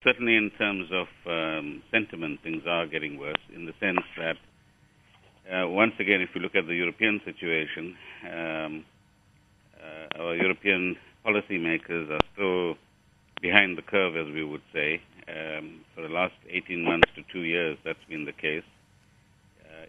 Certainly, in terms of sentiment, things are getting worse in the sense that, once again, if you look at the European situation, our European policymakers are still behind the curve, as we would say. For the last 18 months to 2 years, that's been the case.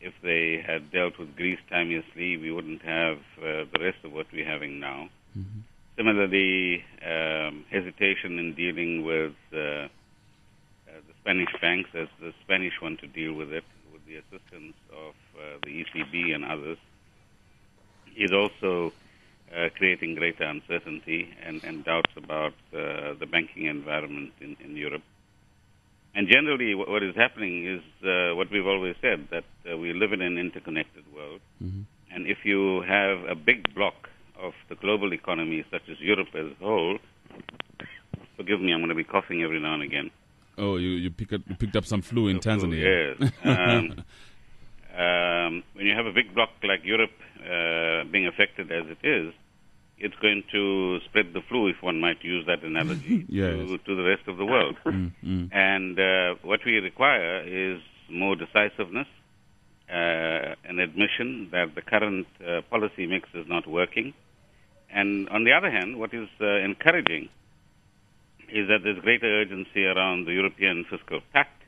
If they had dealt with Greece timeously, we wouldn't have the rest of what we're having now. Mm-hmm. Similarly, hesitation in dealing with the Spanish banks, as the Spanish want to deal with it, with the assistance of the ECB and others, is also creating greater uncertainty and doubts about the banking environment in Europe. And generally, what is happening is what we've always said, that we live in an interconnected world. Mm-hmm. And if you have a big block of the global economy, such as Europe as a whole, forgive me, I'm going to be coughing every now and again. Oh, you picked up some flu in Tanzania. Yes. When you have a big block like Europe being affected as it is, it's going to spread the flu, if one might use that analogy, yes. to the rest of the world. Mm-hmm. And what we require is more decisiveness, an admission that the current policy mix is not working. And on the other hand, what is encouraging is that there's greater urgency around the European Fiscal Pact.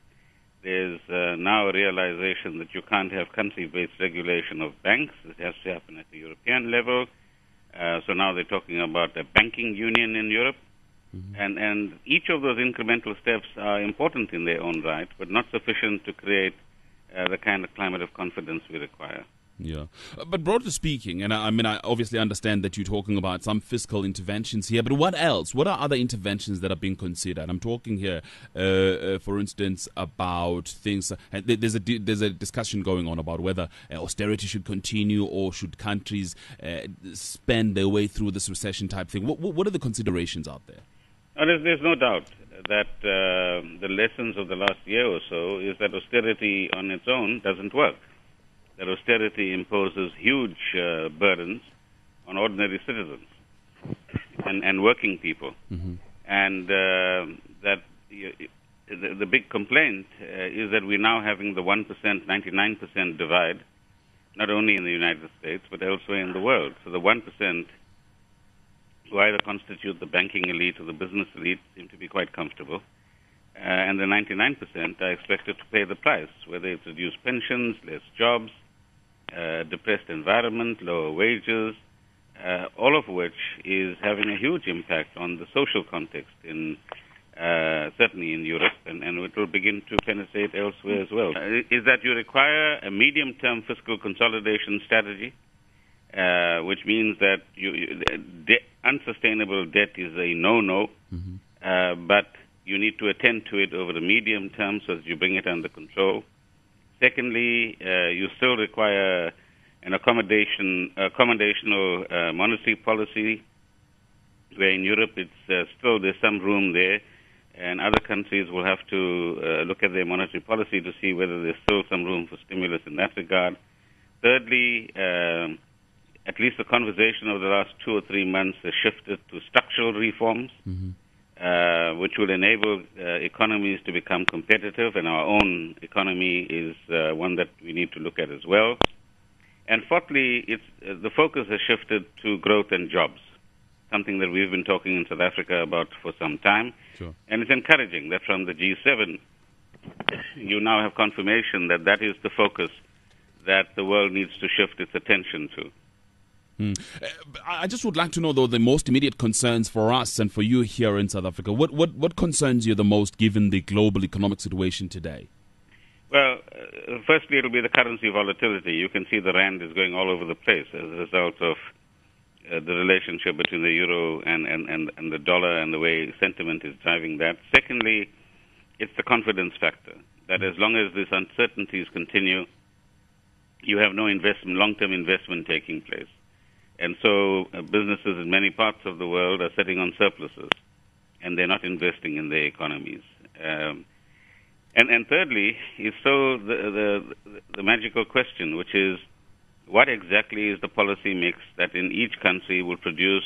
There's now a realization that you can't have country-based regulation of banks. It has to happen at the European level. So now they're talking about a banking union in Europe. Mm-hmm. And each of those incremental steps are important in their own right, but not sufficient to create the kind of climate of confidence we require. Yeah. But broadly speaking, and I obviously understand that you're talking about some fiscal interventions here, but what else? What are other interventions that are being considered? I'm talking here, for instance, about things, there's a discussion going on about whether austerity should continue or should countries spend their way through this recession type thing. What are the considerations out there? There's no doubt that the lessons of the last year or so is that austerity on its own doesn't work. That austerity imposes huge burdens on ordinary citizens and working people. Mm-hmm. And that the big complaint is that we're now having the 1%, 99% divide, not only in the United States, but elsewhere in the world. So the 1%, who either constitute the banking elite or the business elite, seem to be quite comfortable. And the 99% are expected to pay the price, whether it's reduced pensions, less jobs, depressed environment, lower wages, all of which is having a huge impact on the social context in certainly in Europe, and it will begin to penetrate elsewhere as well. Is that you require a medium-term fiscal consolidation strategy, which means that unsustainable debt is a no-no, mm-hmm. But you need to attend to it over the medium term so that you bring it under control. Secondly, you still require an accommodational monetary policy, where in Europe it's still there's some room there, and other countries will have to look at their monetary policy to see whether there's still some room for stimulus in that regard. Thirdly, at least the conversation over the last 2 or 3 months has shifted to structural reforms, mm-hmm. Which will enable economies to become competitive, and our own economy is one that we need to look at as well. And fourthly, the focus has shifted to growth and jobs, something that we've been talking in South Africa about for some time. Sure. And it's encouraging that from the G7, you now have confirmation that that is the focus that the world needs to shift its attention to. I just would like to know, though, the most immediate concerns for us and for you here in South Africa. What concerns you the most given the global economic situation today? Well, firstly, it'll be the currency volatility. You can see the rand is going all over the place as a result of the relationship between the euro and the dollar and the way sentiment is driving that. Secondly, it's the confidence factor, that as long as these uncertainties continue, you have no long-term investment taking place. And so businesses in many parts of the world are sitting on surpluses, and they're not investing in their economies. And thirdly, is so the magical question, which is, what exactly is the policy mix that in each country will produce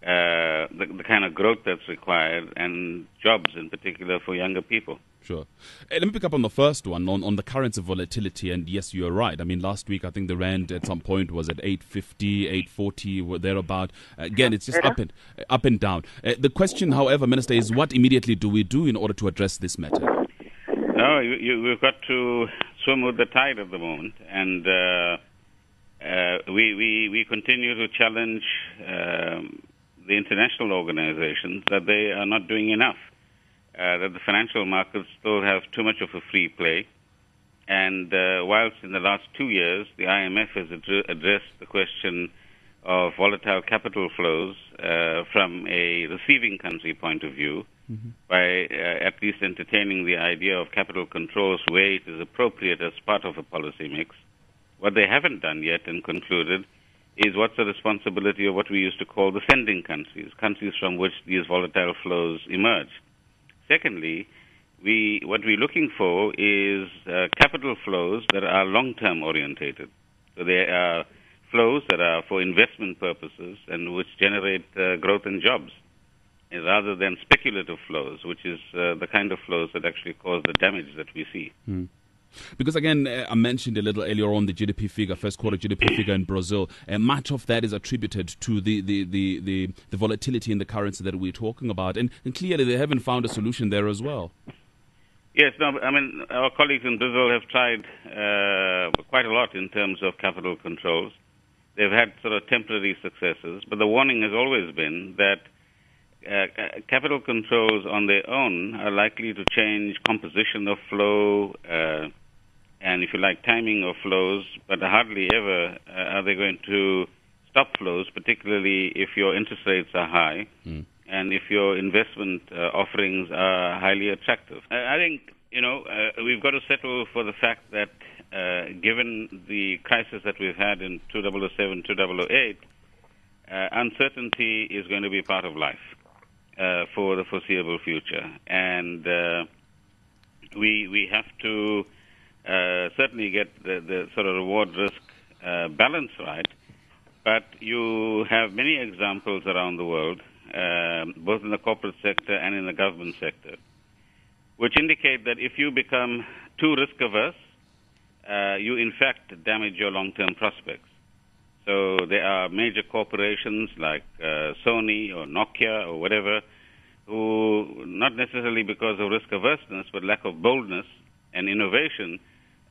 the kind of growth that's required and jobs in particular for younger people. Sure. Let me pick up on the first one, on the currency volatility. And yes, you're right. I mean, last week, I think the rand at some point was at 850, 840, or thereabout. Again, it's just up and down. The question, however, Minister, is what immediately do we do in order to address this matter? No, we've got to swim with the tide at the moment. And we continue to challenge the international organizations that they are not doing enough. That the financial markets still have too much of a free play. And whilst in the last 2 years, the IMF has addressed the question of volatile capital flows from a receiving country point of view, by at least entertaining the idea of capital controls where it is appropriate as part of a policy mix. What they haven't done yet and concluded is what's the responsibility of what we used to call the sending countries, countries from which these volatile flows emerge. Secondly, what we're looking for is capital flows that are long-term orientated. So they are flows that are for investment purposes and which generate growth and jobs, rather than speculative flows, which is the kind of flows that actually cause the damage that we see. Because again, I mentioned a little earlier on the GDP figure, first quarter GDP figure in Brazil, and much of that is attributed to the volatility in the currency that we're talking about. And clearly they haven't found a solution there as well. Yes, no, I mean, our colleagues in Brazil have tried quite a lot in terms of capital controls. They've had sort of temporary successes, but the warning has always been that capital controls on their own are likely to change composition of flow, and if you like, timing of flows, but hardly ever are they going to stop flows, particularly if your interest rates are high and if your investment offerings are highly attractive. I think, we've got to settle for the fact that given the crisis that we've had in 2007, 2008, uncertainty is going to be part of life for the foreseeable future. And we have to certainly get the sort of reward-risk balance right. But you have many examples around the world, both in the corporate sector and in the government sector, which indicate that if you become too risk-averse, you in fact damage your long-term prospects. So there are major corporations like Sony or Nokia or whatever, who, not necessarily because of risk averseness, but lack of boldness and innovation,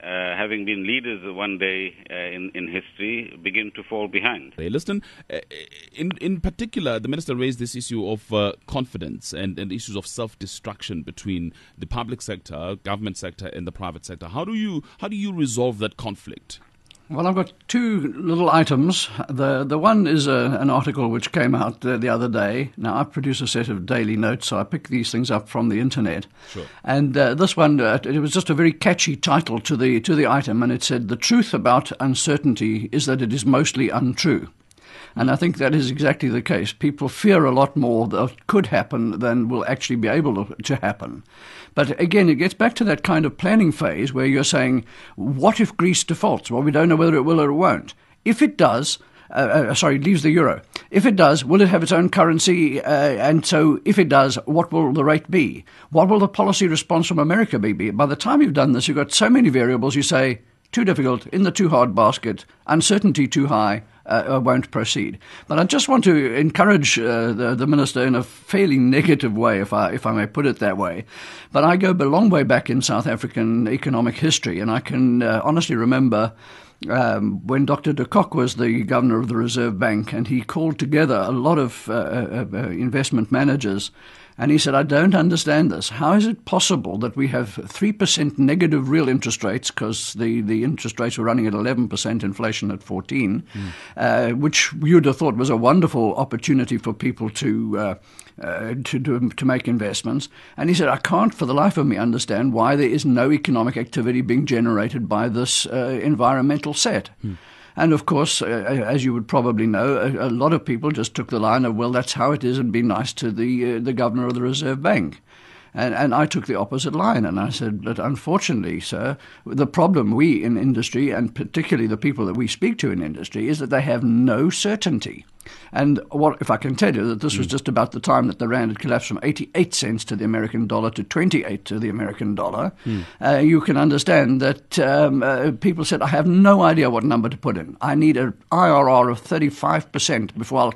having been leaders one day in history, begin to fall behind. Hey, listen, in particular, the Minister raised this issue of confidence and issues of self-destruction between the public sector, government sector, and the private sector. How do you resolve that conflict? Well, I've got two little items. The one is an article which came out the other day. Now, I produce a set of daily notes, so I pick these things up from the internet. Sure. And this one, it was just a very catchy title to the item, and it said, "The truth about uncertainty is that it is mostly untrue." And I think that is exactly the case. People fear a lot more that could happen than will actually be able to happen. But again, it gets back to that kind of planning phase where you're saying, what if Greece defaults? Well, we don't know whether it will or it won't. If it does, leaves the euro. If it does, will it have its own currency? And so if it does, what will the rate be? What will the policy response from America be? By the time you've done this, you've got so many variables, you say, too difficult, in the too hard basket, uncertainty too high, won't proceed. But I just want to encourage the Minister in a fairly negative way, if I may put it that way. But I go a long way back in South African economic history, and I can honestly remember when Dr. de Kock was the governor of the Reserve Bank, and he called together a lot of investment managers. And he said, I don't understand this. How is it possible that we have 3% negative real interest rates, because the interest rates were running at 11%, inflation at 14%, which you'd have thought was a wonderful opportunity for people to make investments. And he said, I can't for the life of me understand why there is no economic activity being generated by this environmental set. And of course, as you would probably know, a lot of people just took the line of, well, that's how it is, and be nice to the governor of the Reserve Bank. And I took the opposite line, and I said, but unfortunately, sir, the problem we in industry, and particularly the people that we speak to in industry, is that they have no certainty. And what if I can tell you that this was just about the time that the rand had collapsed from 88 cents to the American dollar to 28 to the American dollar, you can understand that people said, I have no idea what number to put in. I need an IRR of 35% before I'll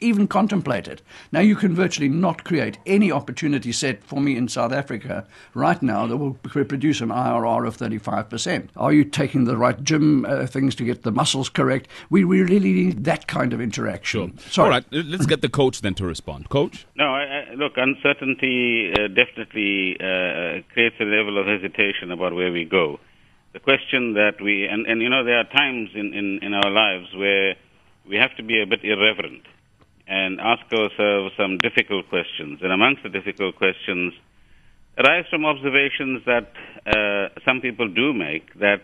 even contemplate it. Now, you can virtually not create any opportunity set for me in South Africa right now that will produce an IRR of 35%. Are you taking the right gym things to get the muscles correct? We really need that kind of interaction. Sure. All right, let's get the coach then to respond. Coach? No, look, uncertainty definitely creates a level of hesitation about where we go. The question that and you know, there are times in our lives where we have to be a bit irreverent and ask ourselves some difficult questions. And amongst the difficult questions arise from observations that some people do make, that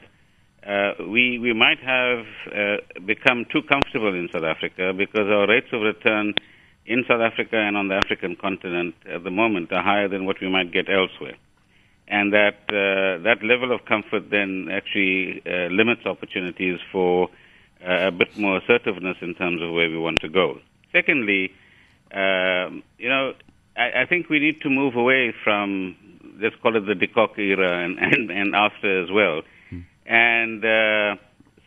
we might have become too comfortable in South Africa because our rates of return in South Africa and on the African continent at the moment are higher than what we might get elsewhere. And that level of comfort then actually limits opportunities for a bit more assertiveness in terms of where we want to go. Secondly, I think we need to move away from, let's call it the de Kock era and after as well, and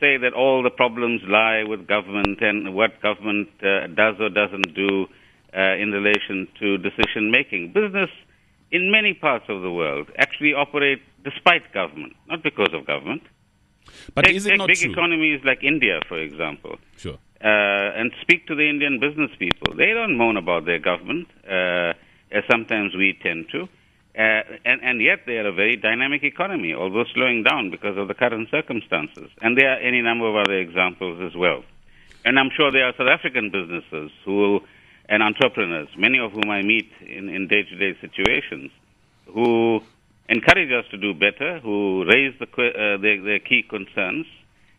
say that all the problems lie with government and what government does or doesn't do in relation to decision making. Business in many parts of the world actually operate despite government, not because of government. But is it not big true? Economies like India, for example. Sure. And speak to the Indian business people. They don't moan about their government, as sometimes we tend to. And yet they are a very dynamic economy, although slowing down because of the current circumstances. And there are any number of other examples as well. And I'm sure there are South African businesses and entrepreneurs, many of whom I meet in day-to-day situations, who encourage us to do better, who raise their key concerns.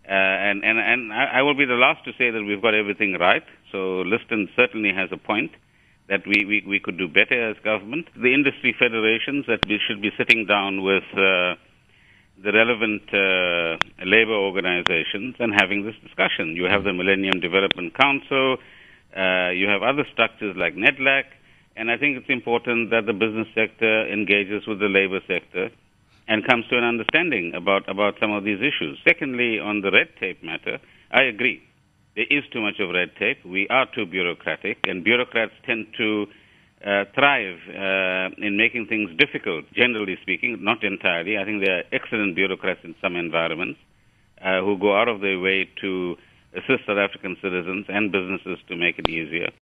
And I will be the last to say that we've got everything right. So Liston certainly has a point that we could do better as government. The industry federations, that we should be sitting down with the relevant labor organizations and having this discussion. You have the Millennium Development Council, you have other structures like NEDLAC, and I think it's important that the business sector engages with the labor sector and comes to an understanding about some of these issues. Secondly, on the red tape matter, I agree. There is too much of red tape. We are too bureaucratic, and bureaucrats tend to thrive in making things difficult, generally speaking, not entirely. I think there are excellent bureaucrats in some environments who go out of their way to assist South African citizens and businesses to make it easier.